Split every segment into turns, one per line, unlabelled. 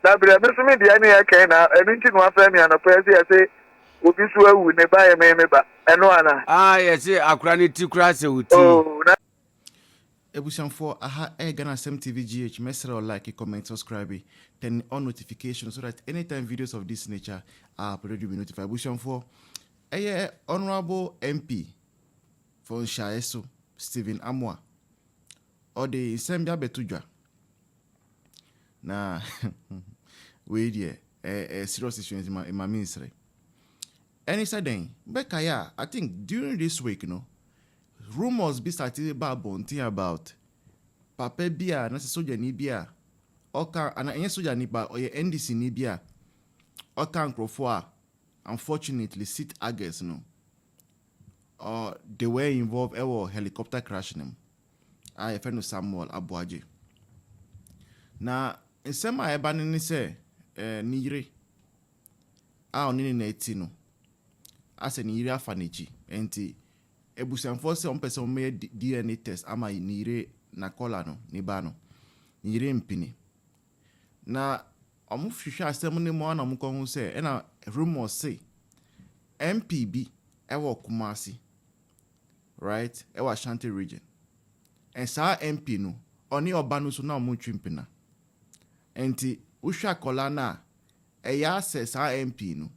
Dabre me so me dia ne ya na enu nti no afa me anopo ya say obi so awu ne ba ye me ba eno ana
yes akura ne ti kura se wuti
oh na
Ebusianfo aha Ghana Sem TV GH mesra like, comment, subscribe, turn on notifications so that anytime videos of this nature are uploaded you'll be notified. Ebusianfo Honorable MP for Nshaeso Stephen Amwa or the Sembia Betudwa na we there a serious issue in my ministry. And it's then Bekaya, I think during this week, rumors be started about bonting about Papa Bia, not a soldier Nibia, Oka, and a soldier Niba or your NDC Nibia, Oka Crofua, unfortunately, sit August, or they were involved in helicopter crashing them. I found Samuel Abuaji. Now, in some I abandoned say, Nire, I only in 18, as a Nira Fanichi, and Ebusianfo se on person me DNA test ama nire na kola no ni ba no nire mpini na omu hwehwe asem ne mo na mo ko hu se e na rumors say MPB ewo Kumasi right ewo Ashanti region and sa MP no oni oba no so na mo twimpina enti uhwa kola na eya se sa MP no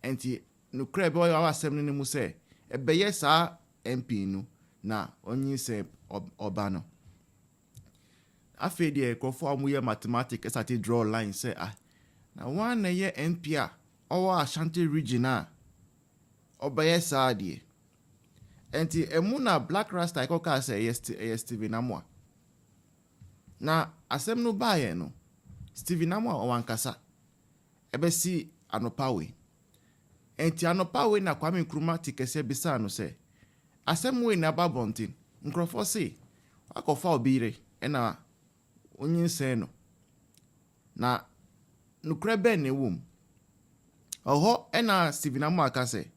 enti no krebe o asem ne mu se ebeye sa MP no na onyi se obano afi de krofo amuye mathematics esati draw line say na one na ye MP a owo Ashanti region a obeye sa de enti emu na Black Rasta ikoka say yes Stephen Amwa na asem no baye no Stephen Amwa owankasa ebesi anopawe enti anopawe na Kwame Nkrumah tikese bisa no say asem we na babontin nkrofo se akofa obire na onyin se no na nukra ben ne wom oho na Stephen Amwa aka se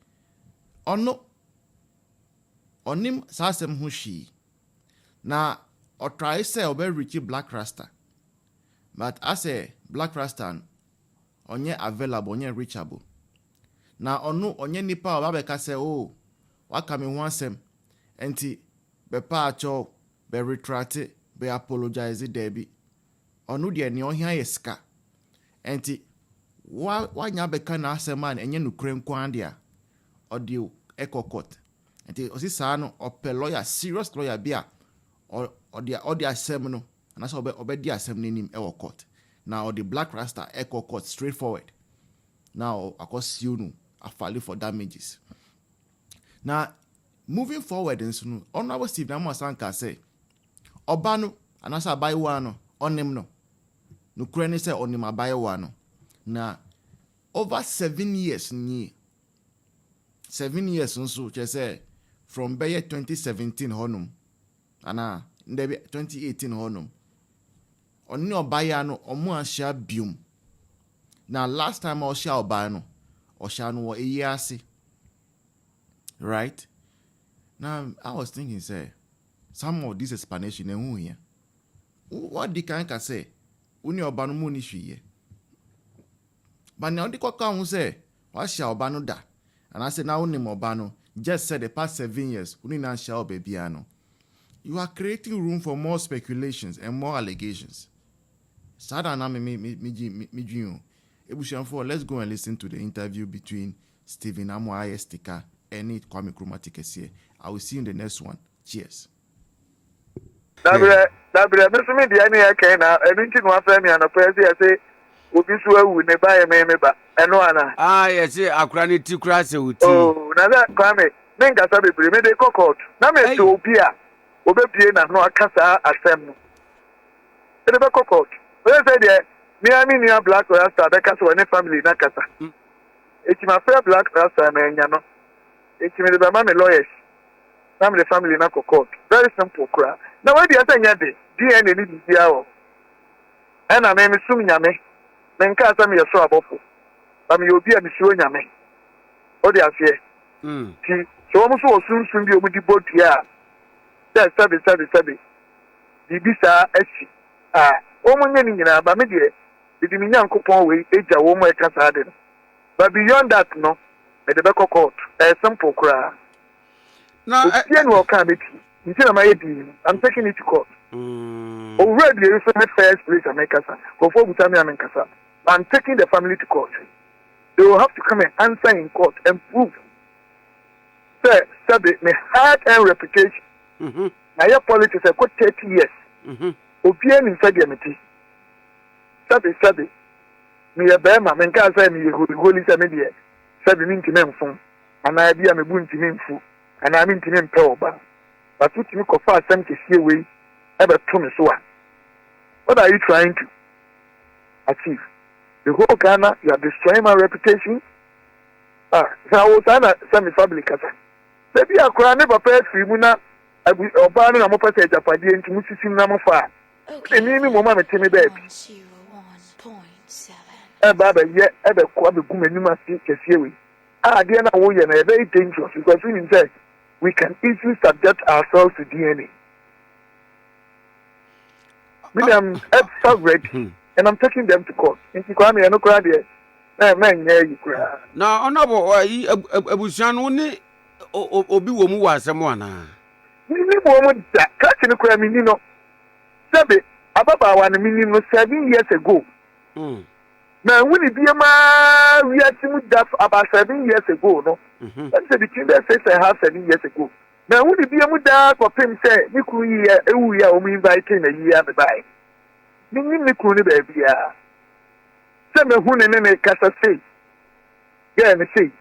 onim sa asem ho hwi na o try say obe reach Black Rasta but as a Black Rasta onye available onye reachable na onye nipa obabeka se waka me ho asem enti be pa acho be retract be apologize debi onu de ne ohia yeska enti wa nya be ka na asem an enye nukure nkwan de a odi ekokot enti osisa no ope lawyer serious lawyer bia odi asem no na so obe di asem nanim e wo court na odi Black Rasta ekokot straightforward now akos you no afali for damages. Now, moving forward, Honorable Stephen Amwa Sanka say, Obano, anasa abayewano, onim no. Nukreni say onim abayewano. Na over 7 years ni. 7 years nso, say from Bayer 2017 honum. Ana, ndebi 2018 honum. Oni obayano, omu ansha bium. Na last time I osha obano, osha no wa eyasi. Right? Now, I was thinking, say, some of this explanation, and here. What the can say? Uni obano muni shie. But now the coca say, what shall obano da? And I said, now uni obano just said the past 7 years, uni na shall babyano. You are creating room for more speculations and more allegations. Sada na me Ebusianfo, let's go and listen to the interview between Stephen Amwa Estika and Kwame Nkrumah Tikese. I will see you in the next one. Cheers.
Dabre me so me dia ne ya na enu nti no afa me anopo ya say obi so awu ne ba ye me ba eno ana
yes akura ne ti kura se wuti
oh na that Kwame me ngasa bebre me de court na me to obi a obepie na no akasa asem no e de court we say there me ami ni Black Rasta be kasa we ne family na kasa eti ma free Black Rasta na enya no eti me de ba me lawyers family na court very simple kura na we dey say nya de DNA ni bibia wo e na me sum nyame me nka asa me yeso abofo ba me obi a me suro nyame o dey afie ti so mo so osunsun bi o mu di bodia sabe bibisa achi o mo nya ni nyina ba me de Did me Yankopon way, Eja Womo Casade. But beyond that, no, at the back of court, a simple cry.
Now,
will come it. I'm taking it to court. Already, you the first place I make us. Before we tell me I'm in Casa. I'm taking the family to court. They will have to come and answer in court and prove. Sir, my heart and reputation. Now, your politics have got 30 years. Opian in Sagamity. Sabi. Me a bear, my man can't say me holy media. Sabi mean to men phone. And I be a boon to men fool. And I mean to men power. But what you call far some to see away ever promise one. What are you trying to achieve? The whole Ghana, you are destroying my reputation. So I was on a semi fabric. Maybe I could never pay Frimuna. I will abandon a moped at Japadi and to Mississippi number 5. The name of Mamma Timmy Baby. 101.7. Baba, yet ever quite a woman you must see Kasiwi. Dear, now we are very dangerous because we can easily subject ourselves to DNA. I'm ready, and I'm taking them to court. If you call me, I no cry there. Man, yeah, you cry.
Now, honorable, I was only Obi Womu was someone.
You woman that catching a crime, you know. Sabi, Ababa 1 million 7 years ago. Now, when it be a man, we are seeing that about 7 years ago, no? That's the between 6 and a half 7 years ago. Now, would it be a muda for him say, we are only inviting a year by. Meaning, the Kuni baby. Some of whom and a cassa say. Yeah, and say,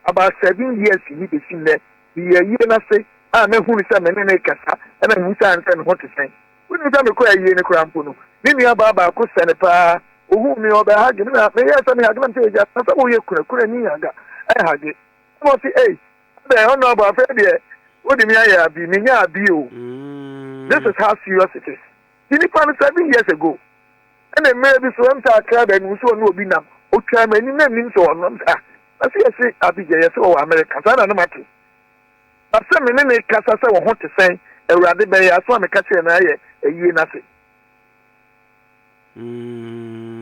about 7 years you need to see that. The year and I say, I know who is a man in a cassa, and I'm and what to say. When you come to cry, you in a crampuno. Nini Baba could send a pa, who me or the hugging. May I send me a advantage? I thought you couldn't I hug it. I must say, hey, the honorable affair. What do you mean? This is how serious it is. He found 7 years ago. And then maybe so I'm crab and we saw no binam. Okay, many names or not. I say, I'll be yes or Americans. I don't know matter. But some men in a casa want to say, a rather bay as one catch and I a year nothing.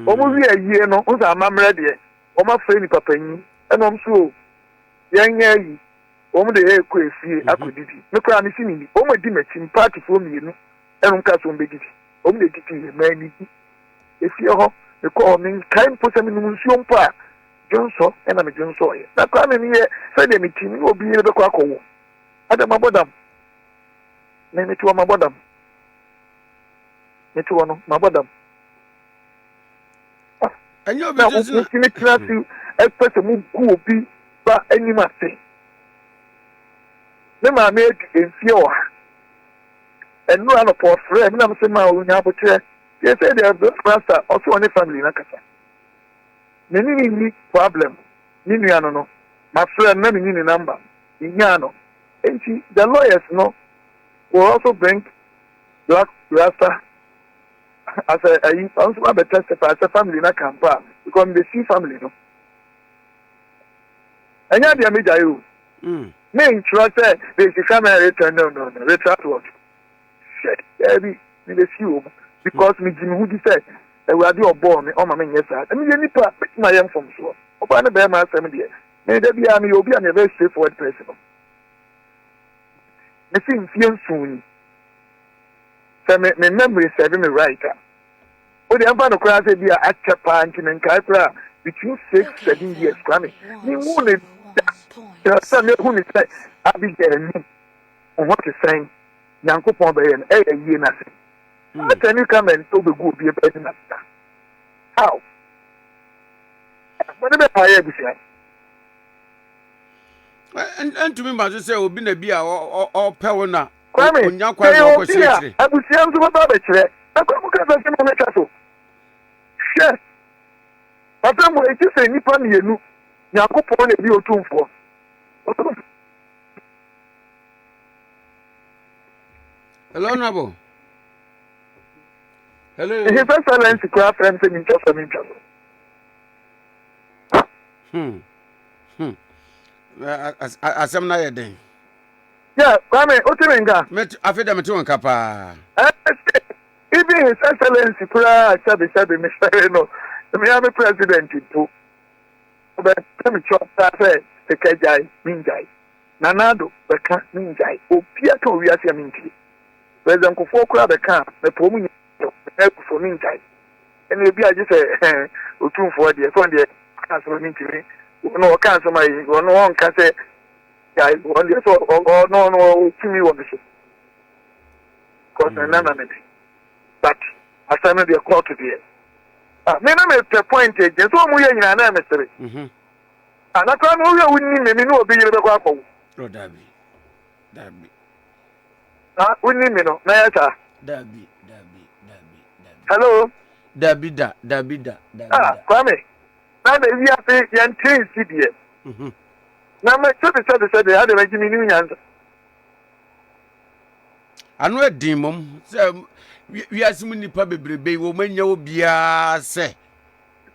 Almost a year, no, I'm ready. Or my friend Papa, and I'm sure. Young Omo de ekwefi akodidi me kra me sini omo di machim party for me no enum ka so mbegidi omo de titi mani efi ho me ko me kan posa me nunsuo mpa jonso na me jonso ye na kwa me ye se de me timi obi ye be kwa kowo ada mabodam me tuwa mabodam me tuwa no mabodam
enyo
be just ni klasi expert mu ku obi ba anima say me ma make in fear and no other poor friend I'm saying my own abutre they say they have master also on the family na kasa me ni problem ni nuano no my friend na me ni number ni no and the lawyers no will also bring black rasta as a also be testify as a family na campa because they see family no anya dia me jayo me trust they should come and return no return what shit every me dey see o because me jim who dey say e we ade obo me o ma me yes I me nipa pick my yam from so oba na be ma asem dey me dey bia me obi a very straightforward person me see mfie nsun say me memory serve me right o dey am fa no kra say bia achepa ntin nkai kra between 6-7 years kra me who ne some who is say Abigail on what is saying Yankopon be an year nothing. How can you come and so be good be a president? How? What about my
and to me must say obi na bia or pewna
onya kwa ko sire abusiam so baba be kire akwa ka se mo meka so she papa mo e ti se nipa mienu Yankopon na bi otumfo.
Hello, Nabo. Hello.
His Excellency craft friends in interest.
Asem na ye den.
Yeah, Kwame, Otimenga.
Met afeda metu nkapa.
Even His Excellency sabi Mr. No. Me am president too. But tell me chop that say the kajai minjai. Nanado beka minjai. Opia to we ase minti. President Kofo kura beka me pomu ni for minjai. And you be I just say otumfo de so de cancel minti. No cancel my no one can say guy on the so no timi wo me so. Cause na but assignment be call to there. Me na me the point je so mu ye nyina na me sere. Ana kwa no we wunni me no obi yire be kwa akọ.
Oh, Dabi.
Wunni me no na ya ta.
Dabi.
Hello.
Dabi.
Kwame. Na me wi afi yan train si die. Na me so de ha de ma gimi ni nyanza.
Anu edin mom se wi asimu nipa bebrebe wo manya obia se.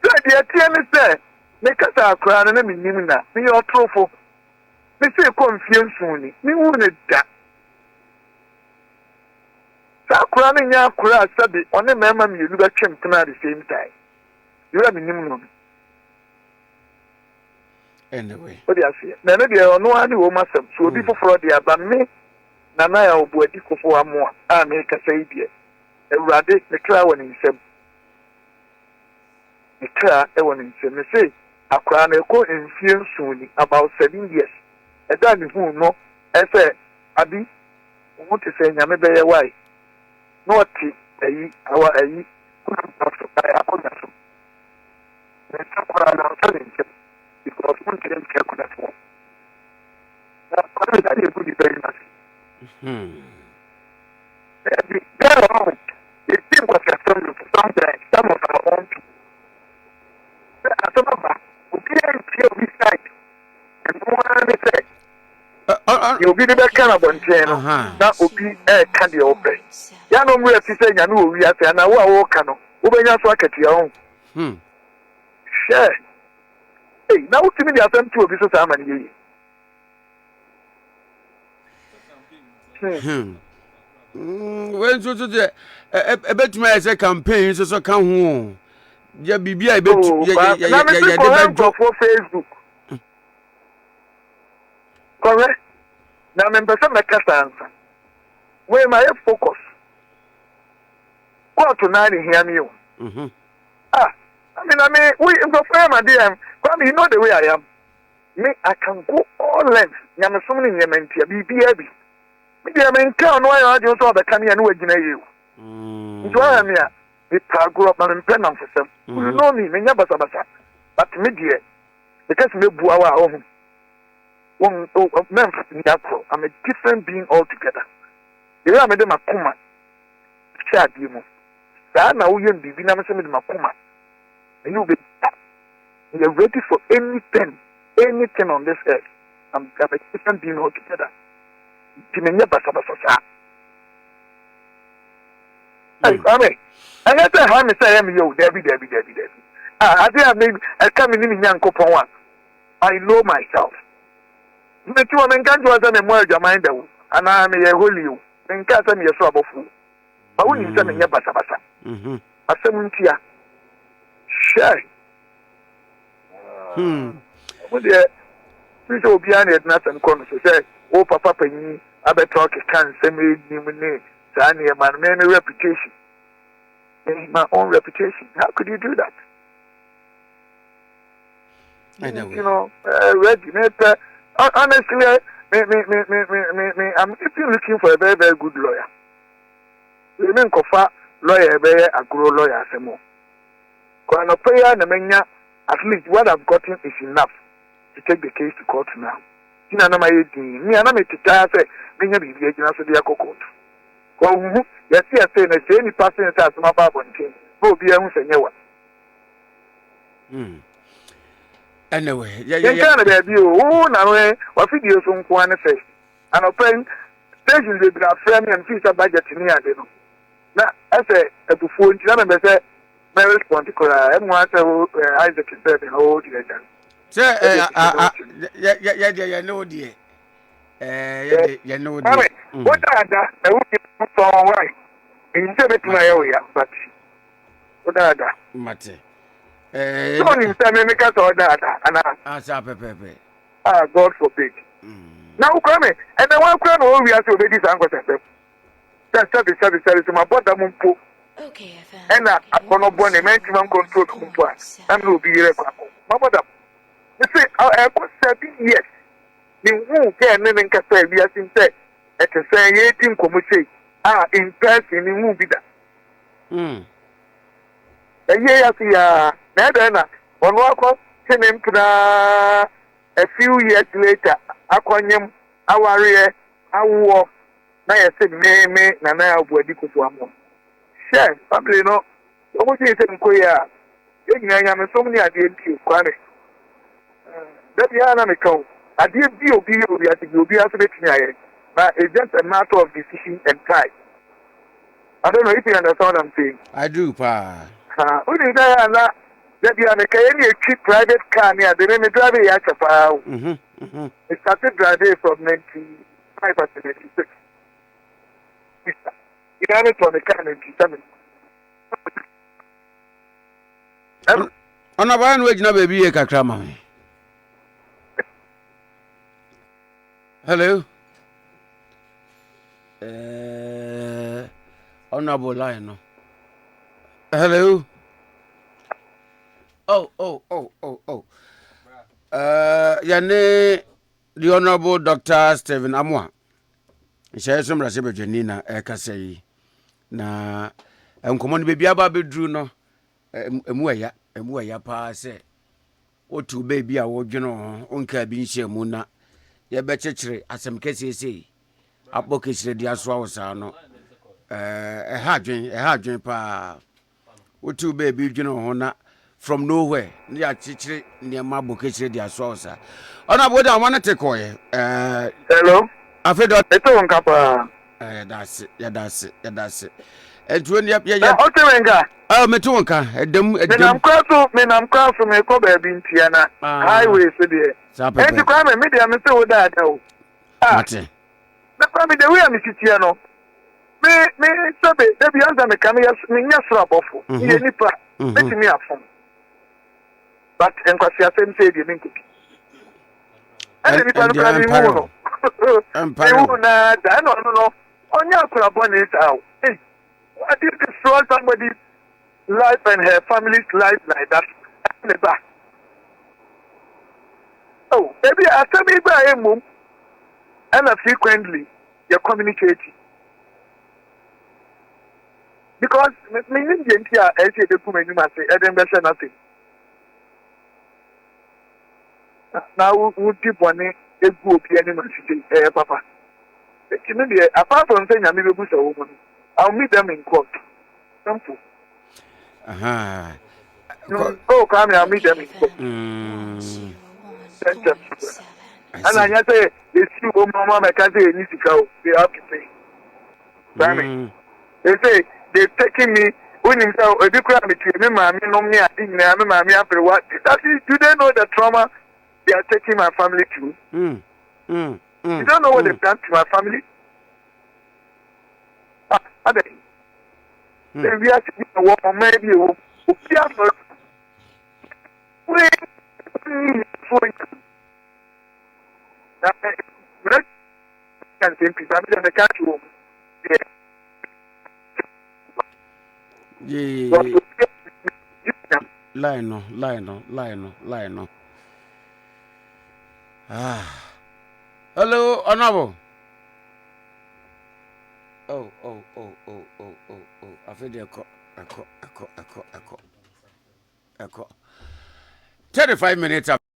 So de tie me se me kasa akra na me nim na me yo trofo. Me se confusion ni. Me hu ne da. Sakura na nya akra sabi one mema me yulu ba twem tena at the same time. You have me nim no.
Anyway.
What do you say? Na me de ono ade wo masem. So obi foforo de aba me na na ya obu adi kofo amo a me kasa idie. Ewurade me kra woni nsem. Me kra e woni nsem. Me say akra na eko enfie nsuni about 7 years. E da ni hu no e say abi wo te say nyame be ye why. No ti ayi awa ayi kuna paso ya kuna so. Me akra na so ni nsem because one can care kuna so. Na kwa da ni good very much. It seems like some of our own people. Some of us will be able to side. And one say, you'll be the best kind of one channel. That will be a candy open. Yano, we have to say, I know we have to, and I will walk on. Open your socket to your own. Share. Hey, now to me, the attempt to be so many.
When so the a bit my say campaign so can ho ya bibia e betu ya
for Facebook correct na me person make answer we my focus what to na hear me I mean we go for my DM come you know the way I am me I can go all lengths nyame so many nyementia bibia bi media men ka no ayo ade so be kan ya no wagina yewu nto ya me a me pa grow up na me penam fosem you know me me nya basa but media because me bua wa ho won men nyakro I'm a different being altogether you am de makoma sha bi mu sa na wo yem bibi na me se me de makoma and you be you're ready for anything on this earth. I'm a different being altogether. Timenya basa sa. Hey, Kwame. I get to have me say I'm yo, Debbie. I think I come in Yankopon one. I know myself. Me too, I can't do as I'm more your mind, and I'm a holy you. Then can't send me a swab of food. I wouldn't send me a basa. I said, Tia. Sure. What the This will be an nothing conscious. Oh, Papa Penny, I bet talk can send me name, Sani, my many reputation. My own reputation. How could you do that?
I know.
You know, ready. Honestly, I'm even looking for a very, very good lawyer. Women Kofa lawyer, a grow lawyer, some more. Because prayer and mania, at least what I've gotten is enough to take the case to court now. Tina na my me na me tita say me nya bibi agina so dia court. Ko hu ya si say na say ni person say asoma ba bontin. Bo bi ehun senye wa.
Anyway,
yeah. Can be bi o na we wa video so nko an say. An open stations dey bra frame and fees budget ni ade no. Na ase ebufuo nti na me say me respond to e mo ase Isaac said the whole direction.
Yeah, know dear. You know dear.
What are that? I would be so why. Instead of my area, but what are that?
Mate.
So you say me ka so that and
asa pepepe.
God forbid. Now come and then one crown we are to be this angle. That's to my brother Mumpo.
Okay,
And I no born a maximum control Mumpo. I'm no be here. My brother. You see, I got 7 years. You won't get anything can say we are in say. At the same 18 committee. In person in movie that. A year after Nadana, on walk him a few years later, Aquanium, our war, now I said, me, Nana, Buadico for one. Share, family, no, what is it in Korea? I am so many ideas to Kwame. That Yana Miko, I did be obedient to be after it, but it's just a matter of decision and time. I don't know if you understand what I'm saying.
I do, pa.
Only that that you are a cheap private car near the name of driving Yachapa. It started driving from 95 to 96. It had it on the car in 97.
On a one wage, no baby, a crama. Hello. Honorable Lionel. Hello. Oh. Yane, the Honorable Dr. Stephen Amwa. Share some Rasebe Janina, Ekasei. Na, common baby Ababe Drew no, Emuaya pa say. O two baby, I would, Uncle Binche Muna. Ya betchere, as some cases say. Abokis de Aswano. A hard pa. O two baby, from nowhere. Near Chichri, near Mabukichi, their source. On a wood, I want to take away.
Hello?
I feel that
it's on Kappa.
That's it. And when you
Oterenga.
Oh, Metonka,
I'm cross from a cover being Tiana. Highway, so dear. And you come and meet them so that.
Martin.
The family, the way I'm Tiano. Me, Sabe, the beyond the Camilla, Minya Swap, Nipa, let me up from. But and what you say, you mean to be. And if I'm coming home, I don't know. On your club, is out. Hey, I did destroy somebody's life and her family's life like that. Never. Oh, maybe after me by a move, and frequently you're communicating. Because me Indian here, I say the woman you must say, I don't mention nothing. Now, would people want a group animal city, Papa? Apart from saying I'm a woman, I'll meet them in court. Simple. Oh, come here, I'll meet them in court. And I say, it's you, Mama, I can't say, need to go, they have to pay. Sammy, they say, they're taking me. When you say, "A big crime between me, mammy, no me, I think I'm mammy after what?" Do they know the trauma they are taking my family through? You don't know what they've done to my family. Then we are to walk on maybe we are not. Can't think people. I'm in the country.
Lionel. Hello, Honorable. Oh. I feel the echo. 35 minutes.